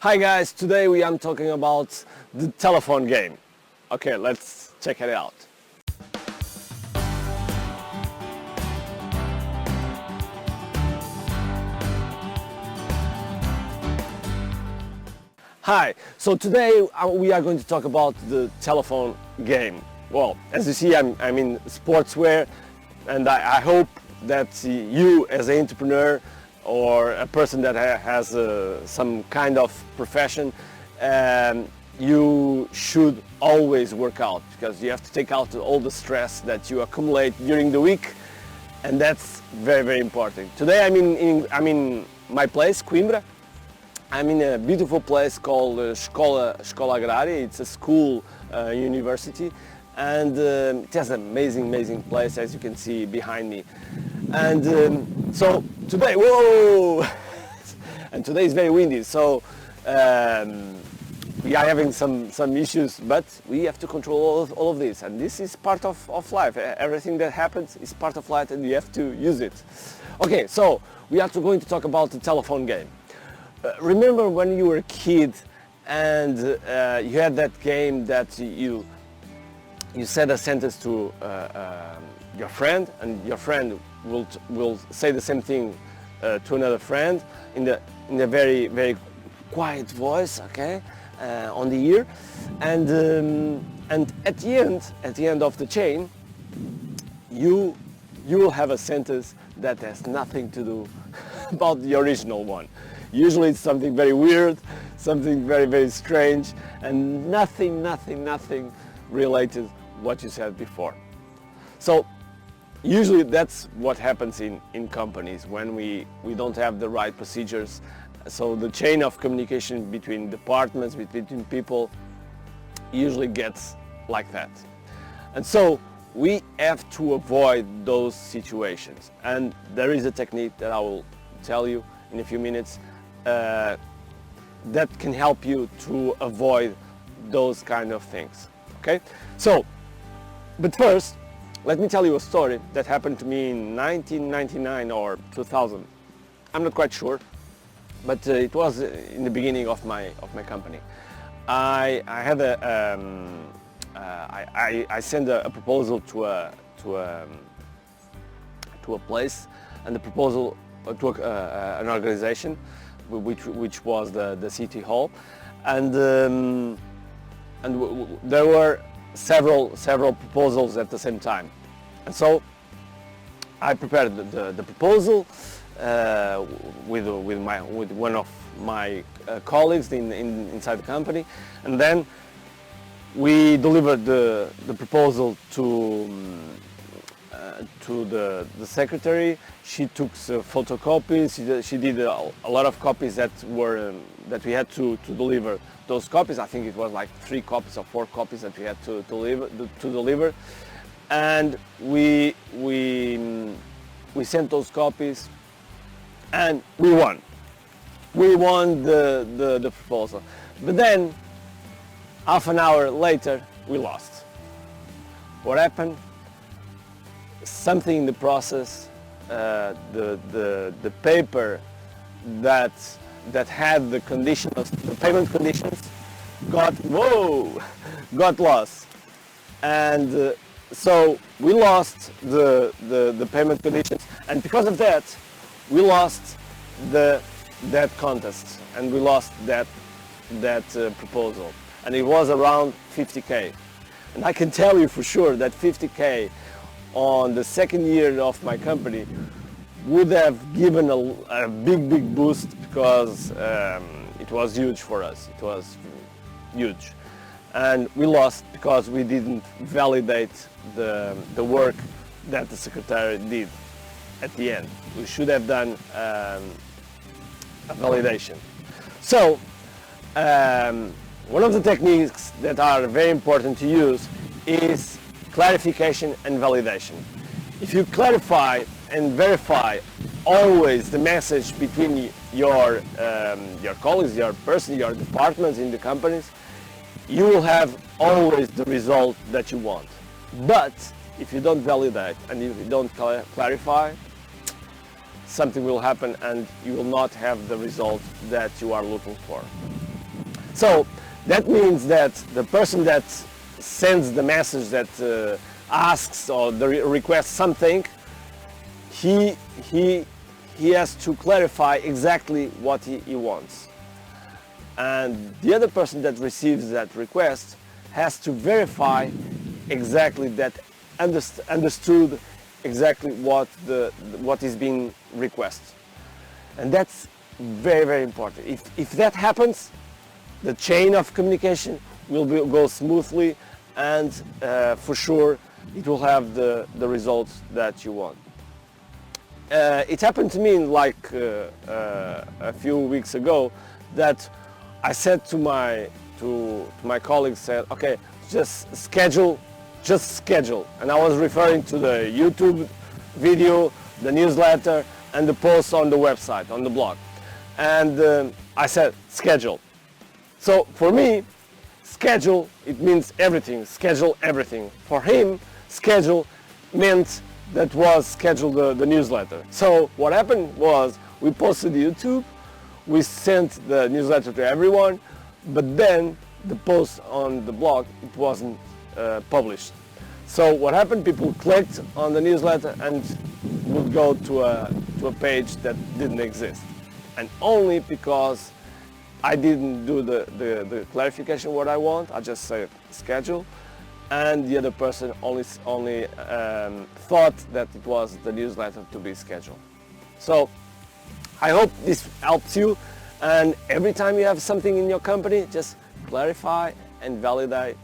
Hi guys, today we are talking about the telephone game. Okay, let's check it out. Hi, so today we are going to talk about the telephone game. Well, as you see, I'm in sportswear, and I hope that you as an entrepreneur or a person that has some kind of profession, you should always work out, because you have to take out all the stress that you accumulate during the week, and that's very, very important. Today I'm in my place, Coimbra. I'm in a beautiful place called Escola Agraria. It's a school, university, and it has an amazing place, as you can see behind me. And so today, whoa! And today is very windy, so we are having some issues, but we have to control all of this, and this is part of life. Everything that happens is part of life, and you have to use it. Okay, so we are going to talk about the telephone game. Remember when you were a kid and you had that game that you said a sentence to your friend, and your friend will say the same thing to another friend in a very, very quiet voice, okay, on the ear, and at the end of the chain, you will have a sentence that has nothing to do about the original one. Usually it's something very weird, something very, very strange, and nothing related to what you said before. So usually that's what happens in companies when we don't have the right procedures. So the chain of communication between departments, between people, usually gets like that. And so we have to avoid those situations. And there is a technique that I will tell you in a few minutes that can help you to avoid those kind of things. Okay? So, but first, let me tell you a story that happened to me in 1999 or 2000. I'm not quite sure, but it was in the beginning of my company. I had I sent a proposal to a place, and the proposal to an organization, which was the city hall, and there were several proposals at the same time, and so I prepared the proposal with one of my colleagues inside the company, and then we delivered the proposal to the secretary. She took photocopies. She did a lot of copies that we had to deliver those copies. I think it was like 3 copies or 4 copies that we had to deliver, and we sent those copies, and we won. We won the proposal, but then half an hour later we lost. What happened? Something in the process, the paper that had the conditions, the payment conditions, got lost, and so we lost the payment conditions, and because of that, we lost that contest, and we lost that proposal, and it was around 50K, and I can tell you for sure that 50K on the second year of my company would have given a big boost, because it was huge for us. It was huge, and we lost because we didn't validate the work that the secretary did at the end. We should have done a validation. So one of the techniques that are very important to use is clarification and validation. If you clarify and verify always the message between your colleagues, your departments in the companies, you will have always the result that you want. But if you don't validate and if you don't clarify, something will happen and you will not have the result that you are looking for. So that means that the person that sends the message, that asks or requests something, he has to clarify exactly what he wants. And the other person that receives that request has to verify exactly that understood exactly what is being requested. And that's very, very important. If that happens, the chain of communication will go smoothly, and for sure it will have the results that you want. It happened to me like a few weeks ago that I said to my colleagues, said, okay, just schedule, and I was referring to the YouTube video, the newsletter, and the posts on the website, on the blog. And I said schedule. So for me, schedule, it means everything, schedule everything. For him, schedule meant that was schedule the newsletter. So what happened was we posted YouTube, we sent the newsletter to everyone, but then the post on the blog, it wasn't published. So what happened, people clicked on the newsletter and would go to a page that didn't exist. And only because I didn't do the clarification what I want, I just said schedule, and the other person only thought that it was the newsletter to be scheduled. So I hope this helps you, and every time you have something in your company, just clarify and validate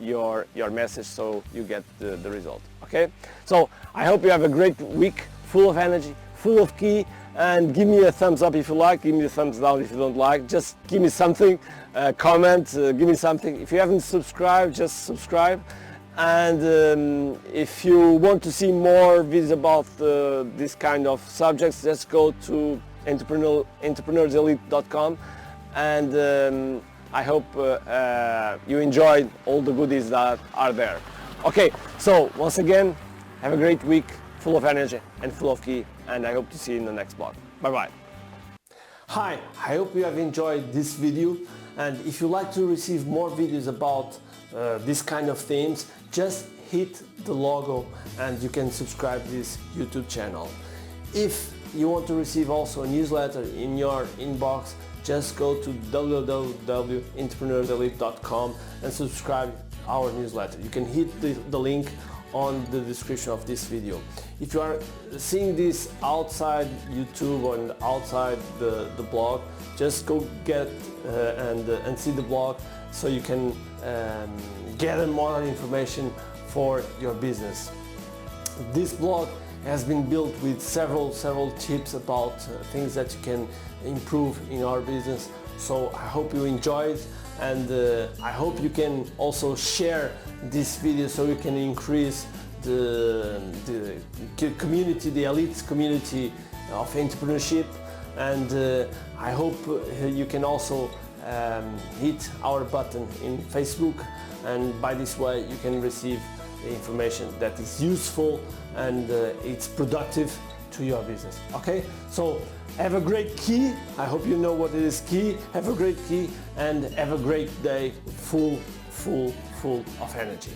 your message so you get the result. Okay? So I hope you have a great week, full of energy, full of key, and give me a thumbs up if you like, give me a thumbs down if you don't like, just give me something, comment, give me something. If you haven't subscribed, just subscribe. And if you want to see more videos about this kind of subjects, just go to entrepreneurselite.com, and I hope you enjoyed all the goodies that are there. Okay, so once again, have a great week, full of energy and full of key, and I hope to see you in the next blog. Bye-bye. Hi, I hope you have enjoyed this video, and if you like to receive more videos about this kind of themes, just hit the logo and you can subscribe this YouTube channel. If you want to receive also a newsletter in your inbox, just go to www.entrepreneurselite.com and subscribe our newsletter. You can hit the link on the description of this video. If you are seeing this outside YouTube or outside the blog, just go get and see the blog so you can gather more information for your business. This blog has been built with several tips about things that you can improve in our business. So I hope you enjoyed, and I hope you can also share this video so you can increase the community, the elite community of entrepreneurship. And I hope you can also hit our button in Facebook, and by this way you can receive information that is useful and it's productive to your business. Okay, so have a great key. I hope you know what it is key. Have a great key and have a great day full of energy.